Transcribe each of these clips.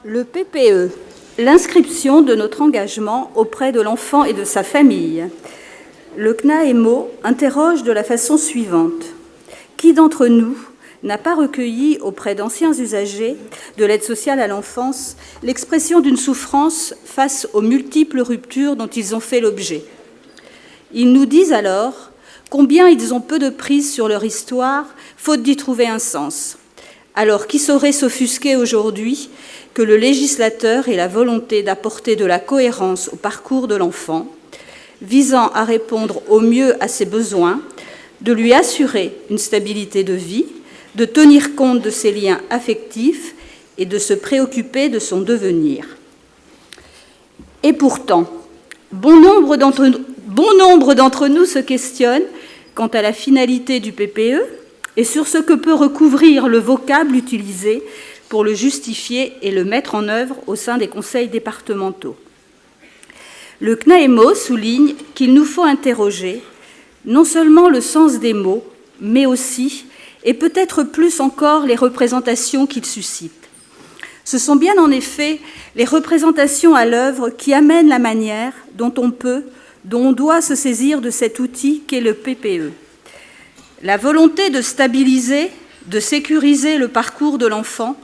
Le PPE, l'inscription de notre engagement auprès de l'enfant et de sa famille. Le CNAEMO interroge de la façon suivante. Qui d'entre nous n'a pas recueilli auprès d'anciens usagers de l'aide sociale à l'enfance l'expression d'une souffrance face aux multiples ruptures dont ils ont fait l'objet? Ils nous disent alors combien ils ont peu de prise sur leur histoire, faute d'y trouver un sens. Alors, qui saurait s'offusquer aujourd'hui que le législateur ait la volonté d'apporter de la cohérence au parcours de l'enfant, visant à répondre au mieux à ses besoins, de lui assurer une stabilité de vie, de tenir compte de ses liens affectifs et de se préoccuper de son devenir. Et pourtant, bon nombre d'entre nous se questionnent quant à la finalité du PPE et sur ce que peut recouvrir le vocable utilisé pour le justifier et le mettre en œuvre au sein des conseils départementaux. Le CNAEMO souligne qu'il nous faut interroger non seulement le sens des mots, mais aussi, et peut-être plus encore, les représentations qu'ils suscitent. Ce sont bien en effet les représentations à l'œuvre qui amènent la manière dont on doit se saisir de cet outil qu'est le PPE. La volonté de stabiliser, de sécuriser le parcours de l'enfant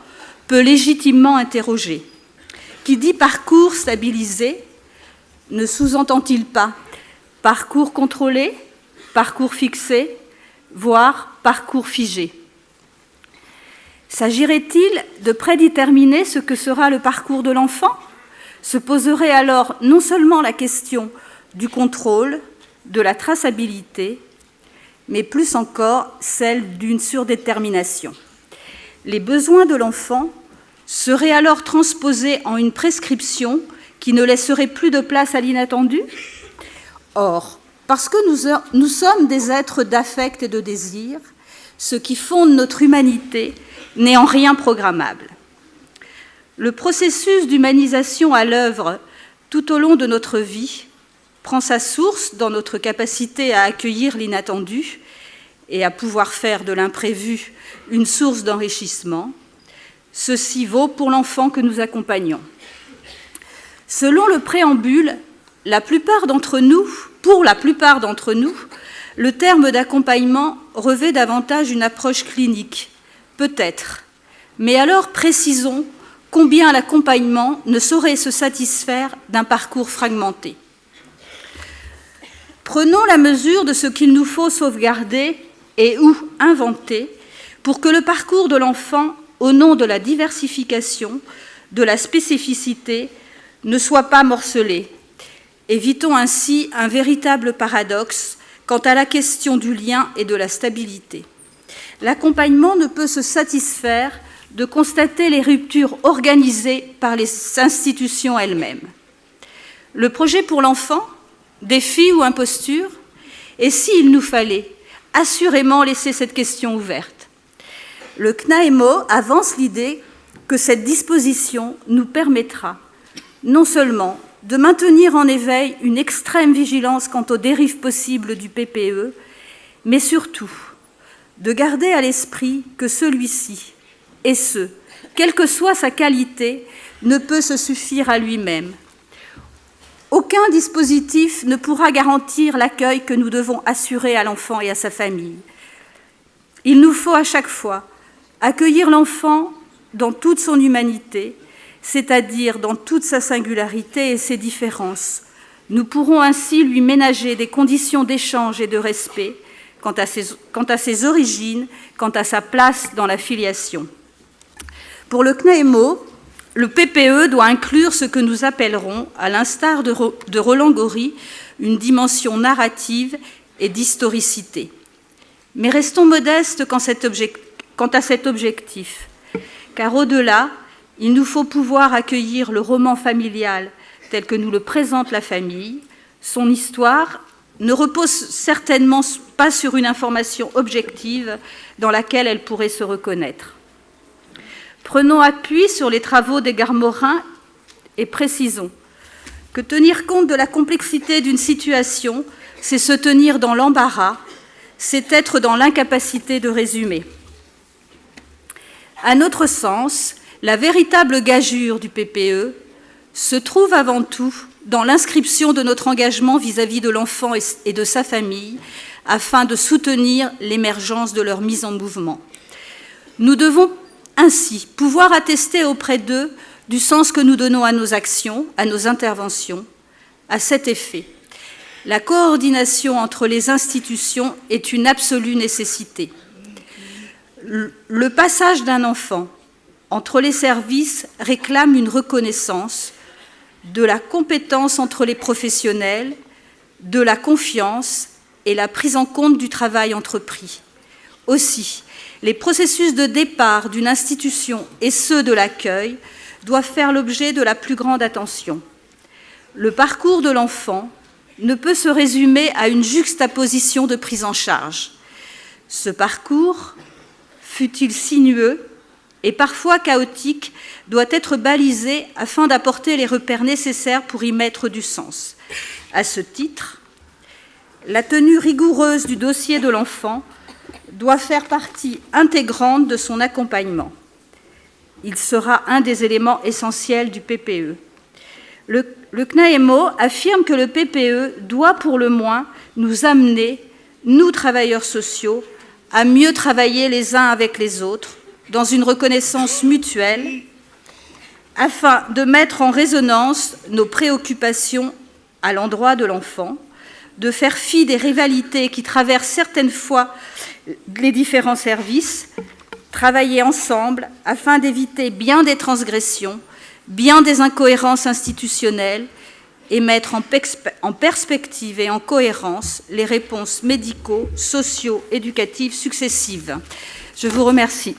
peut légitimement interroger. Qui dit parcours stabilisé ne sous-entend-il pas parcours contrôlé, parcours fixé, voire parcours figé? S'agirait-il de prédéterminer ce que sera le parcours de l'enfant? Se poserait alors non seulement la question du contrôle, de la traçabilité, mais plus encore celle d'une surdétermination. Les besoins de l'enfant seraient alors transposés en une prescription qui ne laisserait plus de place à l'inattendu? Or, parce que nous sommes des êtres d'affect et de désir, ce qui fonde notre humanité n'est en rien programmable. Le processus d'humanisation à l'œuvre tout au long de notre vie prend sa source dans notre capacité à accueillir l'inattendu et à pouvoir faire de l'imprévu une source d'enrichissement. Ceci vaut pour l'enfant que nous accompagnons. Selon le préambule, pour la plupart d'entre nous, le terme d'accompagnement revêt davantage une approche clinique, peut-être, mais alors précisons combien l'accompagnement ne saurait se satisfaire d'un parcours fragmenté. Prenons la mesure de ce qu'il nous faut sauvegarder et ou inventer pour que le parcours de l'enfant, au nom de la diversification, de la spécificité, ne soit pas morcelé. Évitons ainsi un véritable paradoxe quant à la question du lien et de la stabilité. L'accompagnement ne peut se satisfaire de constater les ruptures organisées par les institutions elles-mêmes. Le projet pour l'enfant, défi ou imposture? Et s'il nous fallait assurément laisser cette question ouverte? Le CNAEMO avance l'idée que cette disposition nous permettra non seulement de maintenir en éveil une extrême vigilance quant aux dérives possibles du PPE, mais surtout de garder à l'esprit que celui-ci, et ce, quelle que soit sa qualité, ne peut se suffire à lui-même. Aucun dispositif ne pourra garantir l'accueil que nous devons assurer à l'enfant et à sa famille. Il nous faut à chaque fois accueillir l'enfant dans toute son humanité, c'est-à-dire dans toute sa singularité et ses différences. Nous pourrons ainsi lui ménager des conditions d'échange et de respect quant à ses origines, quant à sa place dans la filiation. Pour le CNAEMO, le PPE doit inclure ce que nous appellerons, à l'instar de Roland Gori, une dimension narrative et d'historicité. Mais restons modestes quant à cet objectif, car au-delà, il nous faut pouvoir accueillir le roman familial tel que nous le présente la famille. Son histoire ne repose certainement pas sur une information objective dans laquelle elle pourrait se reconnaître. Prenons appui sur les travaux d'Edgar Morin et précisons que tenir compte de la complexité d'une situation, c'est se tenir dans l'embarras, c'est être dans l'incapacité de résumer. À notre sens, La véritable gageure du PPE se trouve avant tout dans l'inscription de notre engagement vis-à-vis de l'enfant et de sa famille, afin de soutenir l'émergence de leur mise en mouvement. Nous devons ainsi pouvoir attester auprès d'eux du sens que nous donnons à nos actions, à nos interventions. À cet effet, la coordination entre les institutions est une absolue nécessité. Le passage d'un enfant entre les services réclame une reconnaissance de la compétence entre les professionnels, de la confiance et la prise en compte du travail entrepris. Aussi, les processus de départ d'une institution et ceux de l'accueil doivent faire l'objet de la plus grande attention. Le parcours de l'enfant ne peut se résumer à une juxtaposition de prise en charge. Ce parcours, fût-il sinueux et parfois chaotique, doit être balisé afin d'apporter les repères nécessaires pour y mettre du sens. À ce titre, la tenue rigoureuse du dossier de l'enfant doit faire partie intégrante de son accompagnement. Il sera un des éléments essentiels du PPE. Le CNAEMO affirme que le PPE doit pour le moins nous amener, nous travailleurs sociaux, à mieux travailler les uns avec les autres, dans une reconnaissance mutuelle, afin de mettre en résonance nos préoccupations à l'endroit de l'enfant, de faire fi des rivalités qui traversent certaines fois les différents services, travailler ensemble afin d'éviter bien des transgressions, bien des incohérences institutionnelles et mettre en perspective et en cohérence les réponses médicaux, sociaux, éducatives successives. Je vous remercie.